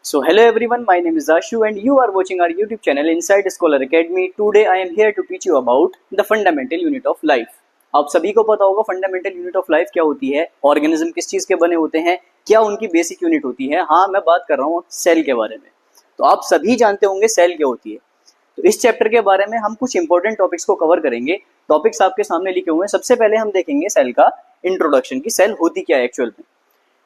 So hello everyone, my name is Ashu and you are watching our YouTube channel Inside Scholar Academy. Today I am here to teach you about the fundamental unit of life. आप सभी को पता होगा fundamental unit of life क्या होती है, organism किस चीज के बने होते हैं, क्या उनकी बेसिक यूनिट होती है। हाँ, मैं बात कर रहा हूँ सेल के बारे में। तो आप सभी जानते होंगे सेल क्या होती है। तो इस चैप्टर के बारे में हम कुछ इंपॉर्टेंट टॉपिक्स को कवर करेंगे। टॉपिक्स आपके सामने लिखे हुए हैं। सबसे पहले हम देखेंगे सेल का इंट्रोडक्शन की सेल होती क्या है एक्चुअल में।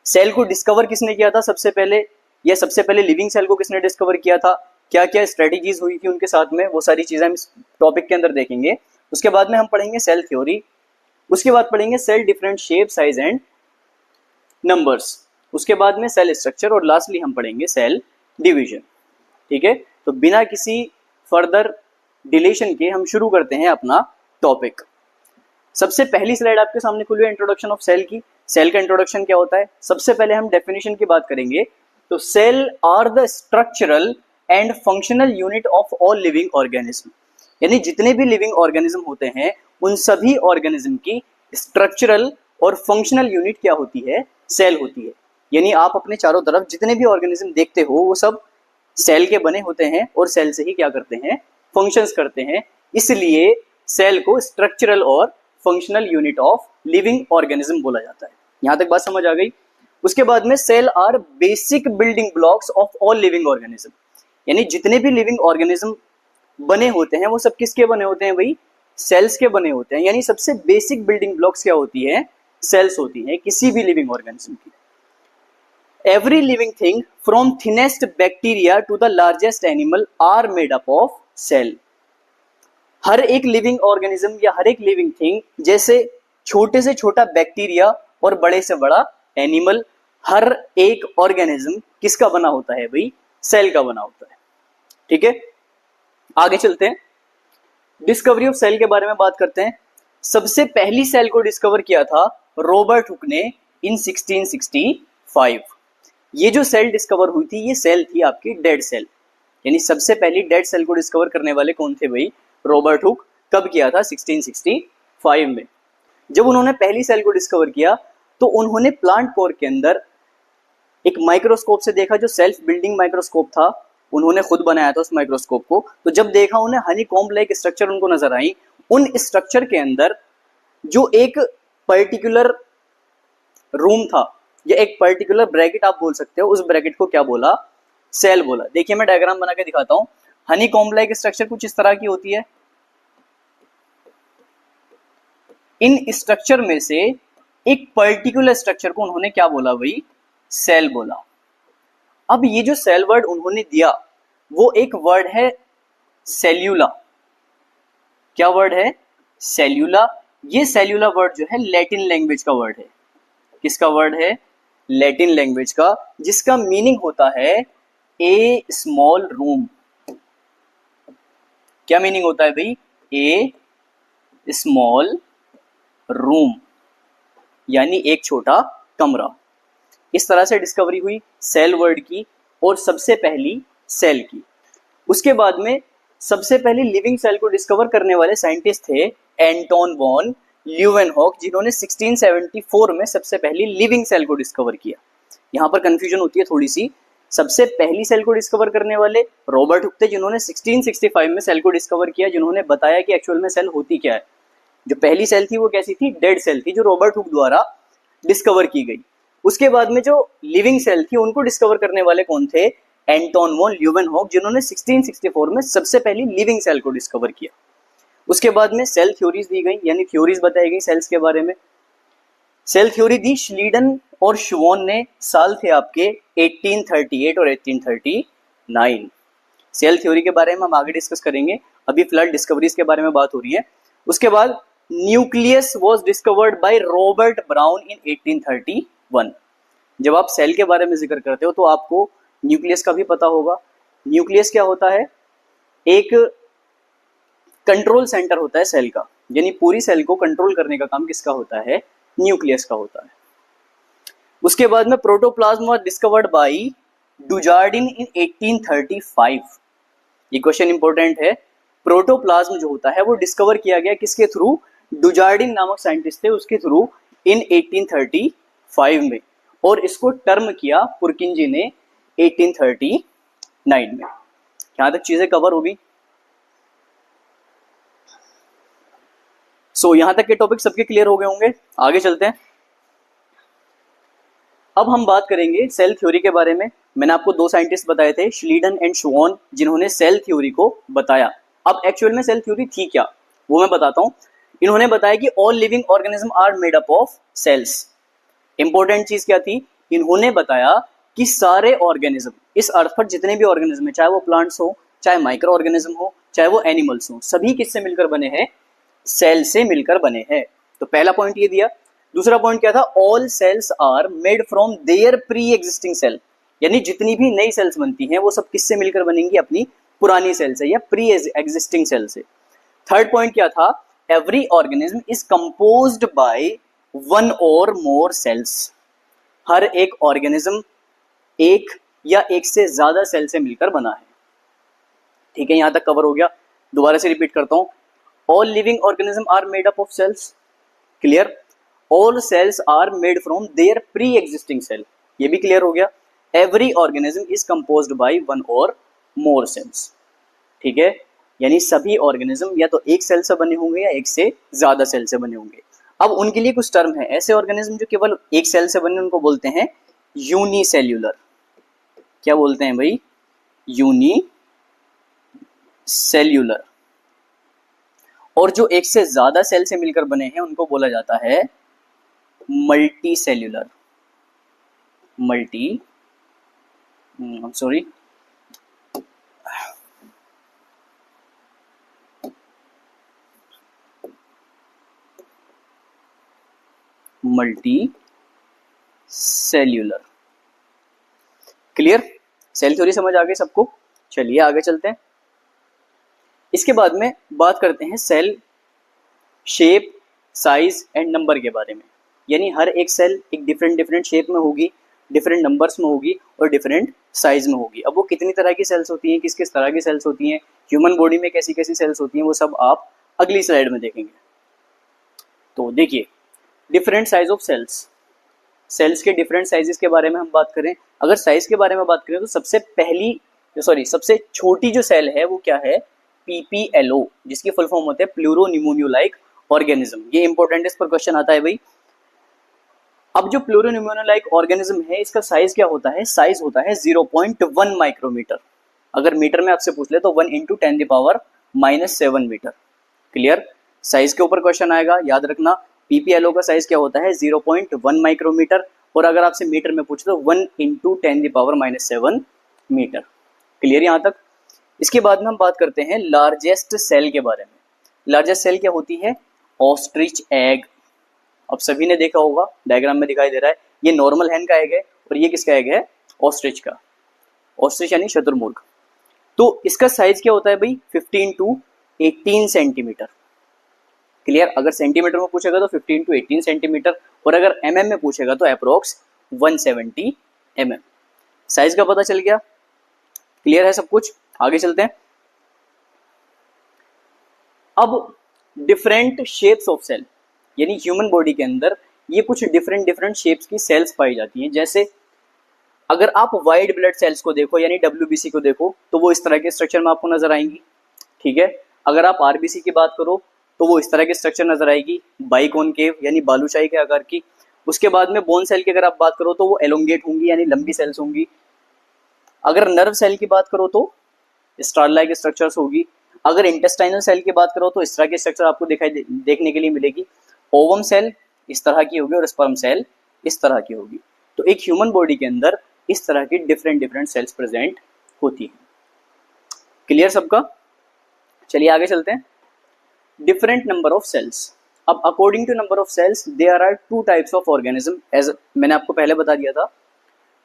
सेल को डिस्कवर किसने किया था सबसे पहले, या सबसे पहले लिविंग सेल को किसने डिस्कवर किया था, क्या क्या स्ट्रेटेजीज हुई थी उनके साथ में, वो सारी चीजें हम इस टॉपिक के अंदर देखेंगे। उसके बाद में हम पढ़ेंगे सेल थ्योरी, उसके बाद पढ़ेंगे cell different shape, size and numbers, उसके बाद में सेल स्ट्रक्चर और लास्टली हम पढ़ेंगे सेल डिवीजन। ठीक है, तो बिना किसी फर्दर डिलेशन के हम शुरू करते हैं अपना टॉपिक। सबसे पहली स्लाइड आपके सामने खुली है इंट्रोडक्शन ऑफ सेल की। सेल का इंट्रोडक्शन क्या होता है, सबसे पहले हम डेफिनेशन की बात करेंगे। तो cell are the structural and functional unit of all living organism, यानी जितने भी लिविंग ऑर्गेनिज्म होते हैं उन सभी ऑर्गेनिज्म की स्ट्रक्चरल और फंक्शनल यूनिट क्या होती है, सेल होती है। यानी आप अपने चारों तरफ जितने भी ऑर्गेनिज्म देखते हो वो सब सेल के बने होते हैं और सेल से ही क्या करते हैं, फंक्शंस करते हैं। इसलिए सेल को स्ट्रक्चरल और functional unit of living organism बोला जाता है। यहां तक बात समझ आ गई। उसके बाद में cell are basic building blocks of all living organism, यानी जितने भी लिविंग ऑर्गेनिज्म बने होते हैं वो सब किसके बने होते हैं भाई, सेल्स के बने होते हैं। यानी सबसे बेसिक बिल्डिंग ब्लॉक्स क्या होती है, सेल्स होती है किसी भी लिविंग ऑर्गेनिज्म की। Every living thing from thinnest bacteria to the largest animal are made up of cell. हर एक लिविंग ऑर्गेनिज्म या हर एक लिविंग थिंग, जैसे छोटे से छोटा बैक्टीरिया और बड़े से बड़ा एनिमल, हर एक ऑर्गेनिज्म किसका बना होता है भाई, सेल का बना होता है। ठीक है, आगे चलते हैं। डिस्कवरी ऑफ सेल के बारे में बात करते हैं। सबसे पहली सेल को डिस्कवर किया था रॉबर्ट हुक ने इन 1665। ये जो सेल डिस्कवर हुई थी ये सेल थी आपकी डेड सेल, यानी सबसे पहली डेड सेल को डिस्कवर करने वाले कौन थे भाई, रॉबर्ट हुक। कब किया था, 1665 में। जब उन्होंने पहली सेल को डिस्कवर किया तो उन्होंने प्लांट कोर के अंदर एक माइक्रोस्कोप से देखा, जो सेल्फ बिल्डिंग माइक्रोस्कोप था, उन्होंने खुद बनाया था उस माइक्रोस्कोप को। तो जब देखा उन्हें हनी कॉम्ब लाइक स्ट्रक्चर उनको नजर आई। उन स्ट्रक्चर के अंदर जो एक पर्टिकुलर रूम था या एक पर्टिकुलर ब्रैकेट आप बोल सकते हो, उस ब्रैकेट को क्या बोला, सेल बोला। देखिए मैं डायग्राम बना के दिखाता हूं। हनी कॉम्ब लाइक स्ट्रक्चर कुछ इस तरह की होती है। इन स्ट्रक्चर में से एक पर्टिकुलर स्ट्रक्चर को उन्होंने क्या बोला भाई, सेल बोला। अब ये जो सेल वर्ड उन्होंने दिया वो एक वर्ड है सेल्यूला। क्या वर्ड है, सेल्यूला। ये सेल्यूला वर्ड जो है लैटिन लैंग्वेज का वर्ड है। किसका वर्ड है, लैटिन लैंग्वेज का, जिसका मीनिंग होता है ए स्मॉल रूम। क्या मीनिंग होता है भाई, ए स्मॉल रूम, यानी एक छोटा कमरा। इस तरह से डिस्कवरी हुई सेल वर्ड की और सबसे पहली सेल की। उसके बाद में सबसे पहले लिविंग सेल को डिस्कवर करने वाले साइंटिस्ट थे एंटोन वॉन ल्यूवेनहॉक, जिन्होंने 1674 में सबसे पहली लिविंग सेल को डिस्कवर किया। यहाँ पर कंफ्यूजन होती है थोड़ी सी। सबसे पहली सेल को डिस्कवर करने वाले रॉबर्ट हुक थे, जिन्होंने 1665 में सेल को डिस्कवर किया, जिन्होंने बताया कि एक्चुअल में सेल होती क्या है। जो पहली सेल थी वो कैसी थी, डेड सेल थी, जो रॉबर्ट हुक द्वारा डिस्कवर की गई। उसके बाद में जो लिविंग सेल थी उनको डिस्कवर करने वाले कौन थे, एंटोन वॉन ल्यूवेनहॉक, जिन्होंने 1664 में सबसे पहली लिविंग सेल को डिस्कवर किया। उसके बाद में सेल थ्योरीज दी गई, यानी थ्योरीज बताई गई सेल्स के बारे में। सेल थ्योरी दी श्लीडन और शुवॉन ने, साल थे आपके 1838 और 1839। सेल थ्योरी के बारे में हम आगे डिस्कस करेंगे, अभी फिलहाल डिस्कवरीज के बारे में बात हो रही है। उसके बाद nucleus was discovered by Robert brown इन 1831। जब आप सेल के बारे में जिक्र करते हो तो आपको न्यूक्लियस का भी पता होगा। न्यूक्लियस क्या होता है, एक कंट्रोल सेंटर होता है सेल का, यानी पूरी सेल को कंट्रोल करने का काम किसका होता है, न्यूक्लियस का होता है। उसके बाद में प्रोटोप्लाज्म वाज डिस्कवर्ड बाय डुजार्डिन इन 1835। ये क्वेश्चन इंपॉर्टेंट है। प्रोटोप्लाज्म जो होता है वो डिस्कवर किया गया किसके थ्रू, डुजार्डिन नामक साइंटिस्ट थे, उसके थ्रू इन 1835 में। और इसको टर्म किया पुरकिंजी ने 1839 में। यहां तक चीजें कवर होगी। सो यहां तक के टॉपिक सबके क्लियर हो गए होंगे। आगे चलते हैं। अब हम बात करेंगे सेल थ्योरी के बारे में। मैंने आपको दो साइंटिस्ट बताए थे, श्लीडन एंड श्वान, जिन्होंने सेल थ्योरी को बताया। अब एक्चुअल में सेल थ्योरी थी क्या, वो मैं बताता हूं। इन्होंने बताया कि all living organism are made up of cells. Important चीज क्या थी, इन्होंने बताया कि सारे ऑर्गेनिज्म, इस अर्थ पर जितने भी ऑर्गेनिज्म है, चाहे वो प्लांट्स हो, चाहे माइक्रो ऑर्गेनिज्म हो, चाहे वो एनिमल्स हो, सभी किससे मिलकर बने हैं, सेल से मिलकर बने हैं। तो पहला पॉइंट ये दिया। दूसरा पॉइंट क्या था, all cells are made from their pre existing cell, यानी जितनी भी नई सेल्स बनती हैं वो सब किससे मिलकर बनेंगी, अपनी पुरानी सेल से या प्री एग्जिस्टिंग सेल से। थर्ड पॉइंट क्या था, every organism is composed by one or more sales. हर एक ऑर्गेनिज्म एक या एक से ज्यादा सेल से मिलकर बना है। ठीक है, यहां तक कवर हो गया। दोबारा से रिपीट करता हूं, all living organism are made up of cells, clear. All cells are made from their pre existing cell, ये भी क्लियर हो गया। Every organism is composed by one or more sales. ठीक है, यानी सभी ऑर्गेनिज्म या तो एक सेल से बने होंगे या एक से ज्यादा सेल से बने होंगे। अब उनके लिए कुछ टर्म है, ऐसे ऑर्गेनिज्म जो केवल एक सेल से बने उनको बोलते हैं यूनिसेल्यूलर। क्या बोलते हैं भाई, यूनिसेल्यूलर। और जो एक से ज्यादा सेल से मिलकर बने हैं उनको बोला जाता है multicellular. Multicellular. Clear, cell theory समझ आ गई सबको। चलिए आगे चलते हैं। इसके बाद में बात करते हैं cell shape, size and number के बारे में। यानी हर एक सेल एक डिफरेंट शेप में होगी, डिफरेंट नंबर्स में होगी और डिफरेंट साइज में होगी। अब वो कितनी तरह की सेल्स होती हैं, किस किस तरह की सेल्स होती हैं, ह्यूमन बॉडी में कैसी कैसी सेल्स होती हैं, वो सब आप अगली स्लाइड में देखेंगे। तो देखिए, different size of cells, cells के डिफरेंट साइजेस के बारे में हम बात करें। अगर साइज के बारे में बात करें तो सबसे छोटी जो सेल है वो क्या है, पीपीएलओ, जिसकी फुल फॉर्म होते हैं प्लूरोनिमोनियोलाइक ऑर्गेनिज्म। ये इंपॉर्टेंट, इस पर क्वेश्चन आता है भाई। अब जो प्लूरोनिमोनियोलाइक ऑर्गेनिज्म है, इसका साइज क्या होता है, साइज होता है 0.1 माइक्रोमीटर। अगर मीटर में आपसे पूछ ले तो 1 × 10⁻⁻7 मीटर। क्लियर, साइज के ऊपर क्वेश्चन आएगा, याद रखना। पीपीएलओ का साइज क्या होता है, 0.1 माइक्रोमीटर। और अगर आपसे मीटर में पूछे तो 1 × 10⁻⁻7 मीटर। क्लियर यहां तक। इसके बाद में हम बात करते हैं लार्जेस्ट सेल के बारे में। लार्जेस्ट सेल क्या होती है, ऑस्ट्रिच एग। अब सभी ने देखा होगा, डायग्राम में दिखाई दे रहा है, ये नॉर्मल हैन का एग है और ये किसका एग है, ऑस्ट्रिच का। ऑस्ट्रिच यानी शुतुरमुर्ग। तो इसका साइज क्या होता है भाई, 15 to 18 सेंटीमीटर। क्लियर, अगर सेंटीमीटर में पूछेगा तो 15 to 18 सेंटीमीटर, और अगर एमएम में पूछेगा तो अप्रोक्स 170 mm। साइज का पता चल गया, क्लियर है सब कुछ। आगे चलते हैं। अब डिफरेंट शेप्स ऑफ सेल, यानी ह्यूमन बॉडी के अंदर ये कुछ डिफरेंट शेप्स की सेल्स पाई जाती हैं। जैसे अगर आप वाइट ब्लड सेल्स को देखो यानी WBC को देखो तो वो इस तरह के स्ट्रक्चर में आपको नजर आएंगी। ठीक है, अगर आप RBC की बात करो तो वो इस तरह के स्ट्रक्चर नजर आएगी, बाइकॉनकेव यानी बालूशाही के आकार की। उसके बाद में बोन सेल की अगर आप बात करो तो वो एलोंगेट होंगी यानी लंबी सेल्स होंगी। अगर नर्व सेल की बात करो तो स्टार लाइक स्ट्रक्चर्स होगी। अगर इंटेस्टाइनल सेल की बात करो तो इस तरह की स्ट्रक्चर आपको देखने के लिए मिलेगी। ओवम सेल इस तरह की होगी और स्पर्म सेल इस तरह की होगी। तो एक ह्यूमन बॉडी के अंदर इस तरह की डिफरेंट सेल्स प्रेजेंट होती हैं। क्लियर सबका। चलिए आगे चलते हैं। Different number of cells. अब according to number of cells there are 2 types of organism, as मैंने आपको पहले बता दिया था।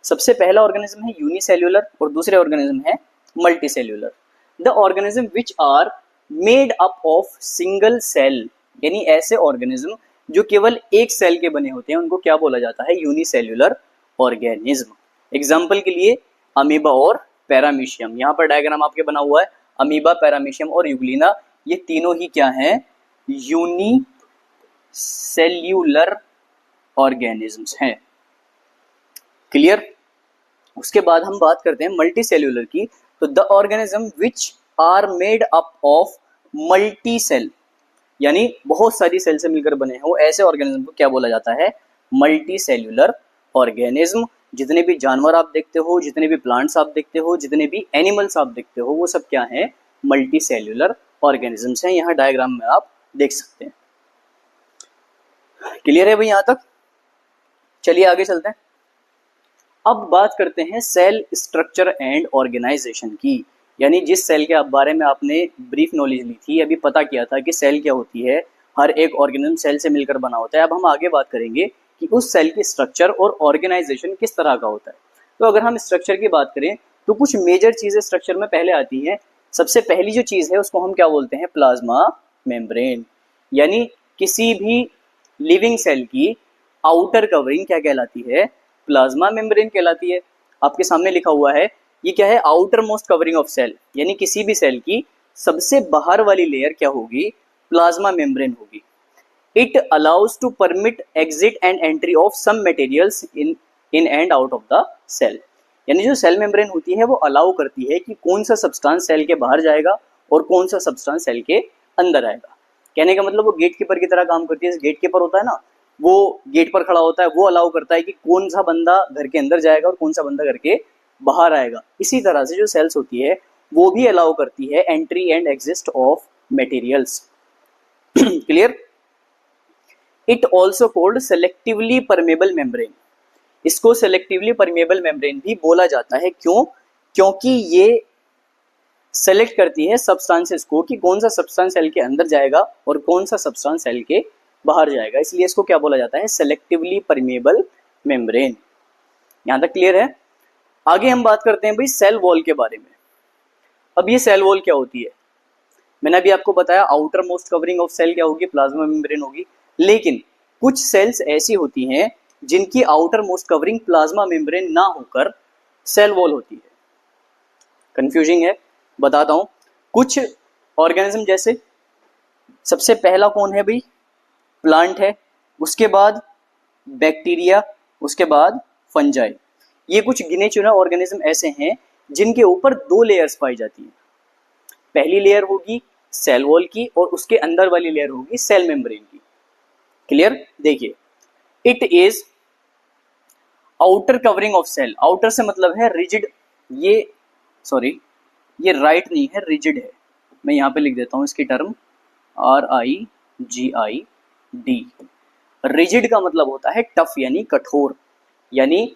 सबसे पहला ऑर्गेनिज्म है यूनिसेल्यूलर और दूसरे ऑर्गेनिज्म है multicellular. The organism which are made up of single cell, यानी ऐसे ऑर्गेनिज्म जो केवल एक सेल के बने होते हैं उनको क्या बोला जाता है, यूनिसेल्यूलर ऑर्गेनिज्म। एग्जाम्पल के लिए अमीबा और पैरामीशियम, यहाँ पर डायग्राम आपके बना हुआ है। अमीबा, पैरामीशियम और यूग्लिना, ये तीनों ही क्या हैं, यूनिसेल्यूलर ऑर्गेनिज्म्स हैं। क्लियर। उसके बाद हम बात करते हैं मल्टी सेल्यूलर की। तो the organism which are made up of multi cell, यानी बहुत सारी सेल से मिलकर बने हैं, वो ऐसे ऑर्गेनिज्म को क्या बोला जाता है? Multi cellular organism. जितने भी जानवर आप देखते हो, जितने भी प्लांट्स आप देखते हो, जितने भी एनिमल्स आप देखते हो, वो सब क्या है? मल्टी सेल्यूलर ऑर्गेनिजम्स हैं। यहाँ डायग्राम में आप देख सकते हैं। क्लियर है भाई यहाँ तक? चलिए आगे चलते हैं। अब बात करते हैं सेल स्ट्रक्चर एंड ऑर्गेनाइजेशन की, यानी जिस सेल के बारे में आपने ब्रीफ नॉलेज ली थी, अभी पता किया था कि सेल क्या होती है, हर एक ऑर्गेनिज्म सेल से मिलकर बना होता है। अब हम आगे बात करेंगे कि उस सेल की स्ट्रक्चर और ऑर्गेनाइजेशन किस तरह का होता है। तो अगर हम स्ट्रक्चर की बात करें तो कुछ मेजर चीजें स्ट्रक्चर में पहले आती हैं। सबसे पहली जो चीज है उसको हम क्या बोलते हैं? Plasma membrane. यानी किसी भी लिविंग सेल की आउटर कवरिंग क्या कहलाती है? प्लाज्मा मेम्ब्रेन कहलाती है। आपके सामने लिखा हुआ है, ये क्या है? Outermost covering of cell, यानी किसी भी सेल की सबसे बाहर वाली लेयर क्या होगी? प्लाज्मा मेम्ब्रेन होगी। It allows to permit exit and entry of some materials in and out of the cell. यानी जो सेल मेम्ब्रेन होती है वो अलाउ करती है कि कौन सा सब्सटेंस सेल के बाहर जाएगा और कौन सा सब्सटेंस सेल के अंदर आएगा। कहने का मतलब वो गेट कीपर की तरह काम करती है। गेट कीपर होता है ना, वो गेट पर खड़ा होता है, वो अलाउ करता है कि कौन सा बंदा घर के अंदर जाएगा और कौन सा बंदा घर के बाहर आएगा। इसी तरह से जो सेल्स होती है वो भी अलाउ करती है entry and exist of materials. Clear? It also called selectively permeable membrane. इसको सेलेक्टिवली परमेबल मेम्ब्रेन भी बोला जाता है। क्यों? क्योंकि ये सेलेक्ट करती है सब्सटेंसेस को कि कौन सा सब्सटेंस सेल के अंदर जाएगा और कौन सा सब्सटेंस सेल के बाहर जाएगा, इसलिए इसको क्या बोला जाता है? Selectively permeable membrane. यहां तक क्लियर है? आगे हम बात करते हैं भाई सेल वॉल के बारे में। अब ये सेल वॉल क्या होती है? मैंने अभी आपको बताया outermost covering of cell क्या होगी? प्लाज्मा मेम्ब्रेन होगी। लेकिन कुछ सेल्स ऐसी होती हैं जिनकी outer most covering plasma membrane ना होकर सेल वॉल होती है। कंफ्यूजिंग है, बताता हूं। कुछ ऑर्गेनिज्म जैसे सबसे पहला कौन है भाई? प्लांट है, उसके बाद बैक्टीरिया, उसके बाद फंजाई। ये कुछ गिने चुने ऑर्गेनिज्म ऐसे हैं जिनके ऊपर दो लेयर्स पाई जाती है। पहली लेयर होगी सेल वॉल की और उसके अंदर वाली लेयर होगी सेल मेम्ब्रेन की। क्लियर? देखिए, it is outer covering of cell. Outer से मतलब है रिजिड, ये राइट नहीं है, रिजिड है। मैं यहाँ पे लिख देता हूँ इसकी टर्म, RIGID। रिजिड का मतलब होता है टफ, यानी कठोर। यानी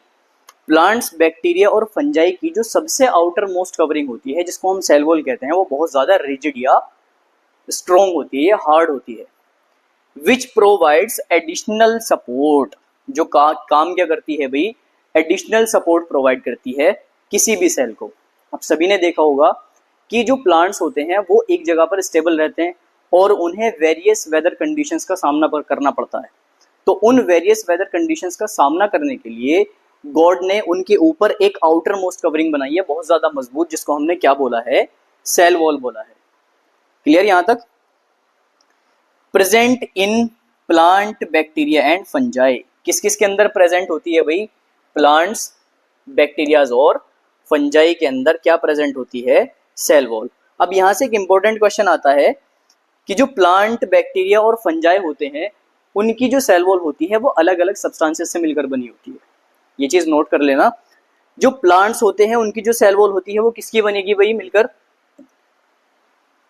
प्लांट्स, बैक्टीरिया और फंजाई की जो सबसे आउटर मोस्ट कवरिंग होती है, जिसको हम सेल वॉल कहते हैं, वो बहुत ज्यादा रिजिड या स्ट्रॉन्ग होती है या हार्ड होती है। Which provides additional support. जो काम क्या करती है भाई? एडिशनल सपोर्ट प्रोवाइड करती है किसी भी सेल को। आप सभी ने देखा होगा कि जो प्लांट्स होते हैं वो एक जगह पर स्टेबल रहते हैं और उन्हें वेरियस वेदर कंडीशंस का सामना करना पड़ता है। तो उन वेरियस वेदर कंडीशंस का सामना करने के लिए गॉड ने उनके ऊपर एक आउटर मोस्ट कवरिंग बनाई है बहुत ज्यादा मजबूत, जिसको हमने क्या बोला है? सेल वॉल बोला है। क्लियर यहां तक? Present in plant, bacteria and fungi. किस किस के अंदर प्रेजेंट होती है भाई? प्लांट्स, बैक्टीरियाज और फंजाई के अंदर क्या प्रेजेंट होती है? Cell wall. अब यहां से एक इंपॉर्टेंट क्वेश्चन आता है कि जो प्लांट, बैक्टीरिया और फंजाई होते हैं उनकी जो सेल वॉल होती है वो अलग अलग सब्सटेंसेस से मिलकर बनी होती है। ये चीज नोट कर लेना। जो प्लांट्स होते हैं उनकी जो सेल वॉल होती है वो किसकी बनेगी भाई? मिलकर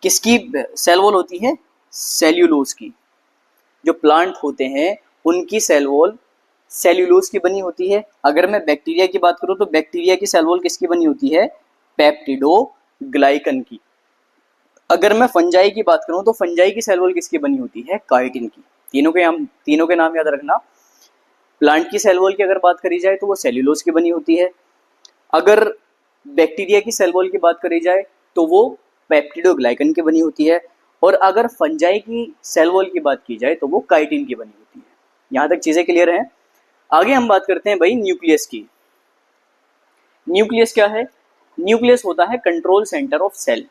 किसकी सेल वॉल होती है? सेल्यूलोज की। जो प्लांट होते हैं उनकी सेल वॉल सेल्यूलोज की बनी होती है। अगर मैं बैक्टीरिया की बात करूं तो बैक्टीरिया की सेल वॉल किसकी बनी होती है? पेप्टिडोग्लाइकन की। अगर मैं फंजाई की बात करूं तो फंजाई की सेल वॉल किसकी बनी होती है? काइटिन की। तीनों के नाम याद रखना। प्लांट की सेल वॉल की अगर बात करी जाए तो वो सेल्यूलोज की बनी होती है। अगर बैक्टीरिया की सेल वॉल की बात करी जाए तो वो पेप्टिडोग्लाइकन की बनी होती है। और अगर फंजाई की सेल वॉल की बात की जाए तो वो काइटिन की बनी होती है। यहां तक चीजें क्लियर हैं? आगे हम बात करते हैं भाई न्यूक्लियस की। न्यूक्लियस क्या है? न्यूक्लियस होता है control centre of cell.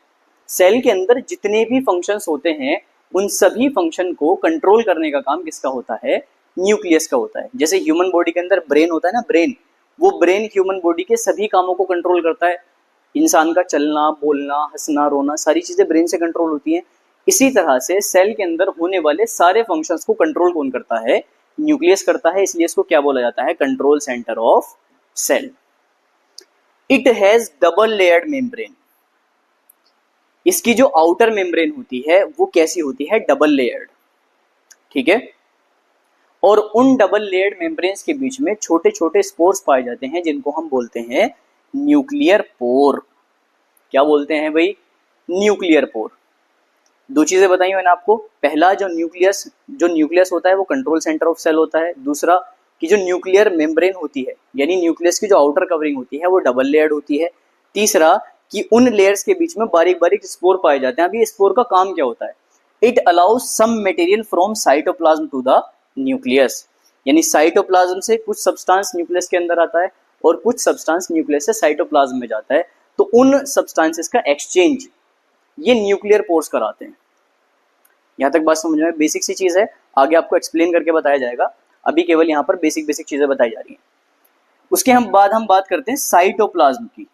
Cell के अंदर जितने भी फंक्शंस होते हैं उन सभी फंक्शन को कंट्रोल करने का काम किसका होता है? न्यूक्लियस का होता है। जैसे ह्यूमन बॉडी के अंदर ब्रेन होता है ना, ब्रेन, वो ब्रेन ह्यूमन बॉडी के सभी कामों को कंट्रोल करता है। इंसान का चलना, बोलना, हंसना, रोना, सारी चीजें ब्रेन से कंट्रोल होती हैं। इसी तरह से सेल के अंदर होने वाले सारे फंक्शंस को कंट्रोल कौन करता है? न्यूक्लियस करता है। इसलिए इसको क्या बोला जाता है? Control centre of cell. It has double layered membrane. इसकी जो आउटर मेम्ब्रेन होती है वो कैसी होती है? Double layered. ठीक है। और उन डबल लेयर्ड मेम्ब्रेन्स के बीच में छोटे छोटे स्पोर्स पाए जाते हैं जिनको हम बोलते हैं न्यूक्लियर पोर। क्या बोलते हैं भाई? Nuclear pore. दो चीजें बताई मैंने आपको। पहला, जो न्यूक्लियस होता है वो कंट्रोल सेंटर ऑफ सेल होता है। दूसरा कि जो न्यूक्लियर मेम्ब्रेन होती है यानी न्यूक्लियस की जो आउटर कवरिंग होती है वो डबल लेयर्ड होती है। तीसरा कि उन लेयर्स के बीच में बारीक बारीक स्पोर पाए जाते हैं। अब ये स्पोर का काम क्या होता है? It allows some material from cytoplasm to the nucleus. यानी साइटोप्लाज्म से कुछ सब्सटेंस न्यूक्लियस के अंदर आता है और कुछ सब्सटेंस न्यूक्लियस से साइटोप्लाज्म में जाता है। तो उन सब्सटेंसेस का एक्सचेंज ये न्यूक्लियर पोर्स कराते हैं। यहां तक बात समझ में? बेसिक सी चीज है, आगे आपको एक्सप्लेन करके बताया जाएगा। अभी केवल यहाँ पर बेसिक चीजें बताई जा रही हैं। उसके बाद हम बात करते हैं साइटोप्लाज्म की।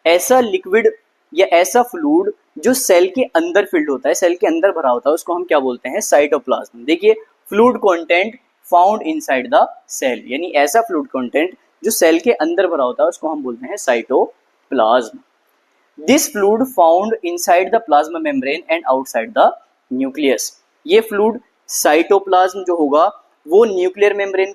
ऐसा लिक्विड या ऐसा फ्लूइड जो सेल के अंदर फिल्ड होता है, सेल के अंदर भरा होता है, उसको हम क्या बोलते हैं? साइटोप्लाज्म। देखिए, fluid content found inside the cell, यानी ऐसा फ्लूइड कंटेंट जो सेल के अंदर भरा होता है उसको हम बोलते हैं cytoplasm. This fluid found inside the plasma membrane and outside the nucleus. ये फ्लूइड साइटोप्लाज्म जो होगा वो न्यूक्लियर मेम्ब्रेन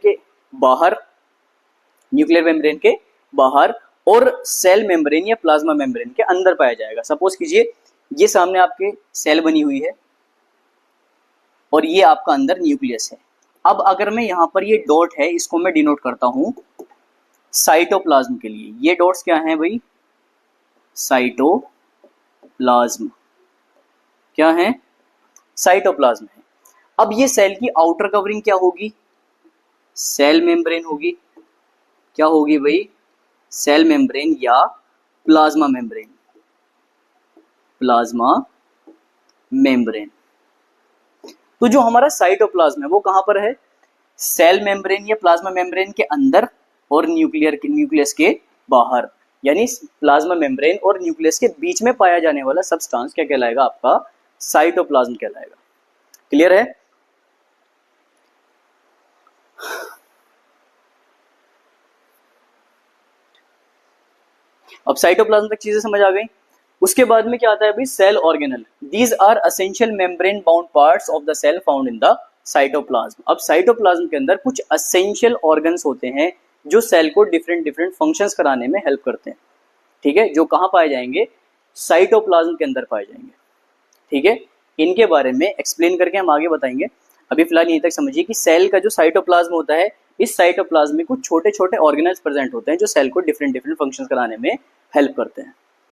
के बाहर और सेल मेम्ब्रेन या प्लाज्मा मेम्ब्रेन के अंदर पाया जाएगा। सपोज कीजिए ये सामने आपके सेल बनी हुई है और ये आपका अंदर न्यूक्लियस है। अब अगर मैं यहाँ पर ये डॉट है इसको मैं डिनोट करता हूं साइटोप्लाज्म के लिए। ये डॉट्स क्या हैं भाई? साइटोप्लाज्म। क्या है? साइटोप्लाज्म है। अब ये सेल की आउटर कवरिंग क्या होगी? सेल मेम्ब्रेन होगी। क्या होगी भाई? सेल मेम्ब्रेन या प्लाज्मा मेम्ब्रेन। Plasma membrane. तो जो हमारा साइटोप्लाज्म है वो कहां पर है? सेल मेम्ब्रेन या प्लाज्मा मेम्ब्रेन के अंदर और न्यूक्लियस के बाहर। यानी प्लाज्मा मेम्ब्रेन और न्यूक्लियस के बीच में पाया जाने वाला सब्सटेंस क्या कहलाएगा? आपका साइटोप्लाज्म कहलाएगा। क्लियर है? अब साइटोप्लाज्म तक चीजें समझ आ गई। उसके बाद में क्या आता है भाई? Cell organelle. These are essential membrane bound parts of the cell found in the cytoplasm. अब साइटोप्लाज्म के अंदर कुछ एसेंशियल ऑर्गन्स होते हैं जो सेल को डिफरेंट फंक्शंस कराने में हेल्प करते हैं। ठीक है? जो कहाँ पाए जाएंगे? साइटोप्लाज्म के अंदर पाए जाएंगे। ठीक है? इनके बारे में एक्सप्लेन करके हम आगे बताएंगे। अभी फिलहाल यहीं तक समझिए कि सेल का जो साइटोप्लाज्म होता है, इस साइटोप्लाज्म में कुछ छोटे छोटे ऑर्गेनल्स प्रेजेंट होते हैं जो सेल को डिफरेंट फंक्शंस कराने में हेल्प करते हैं।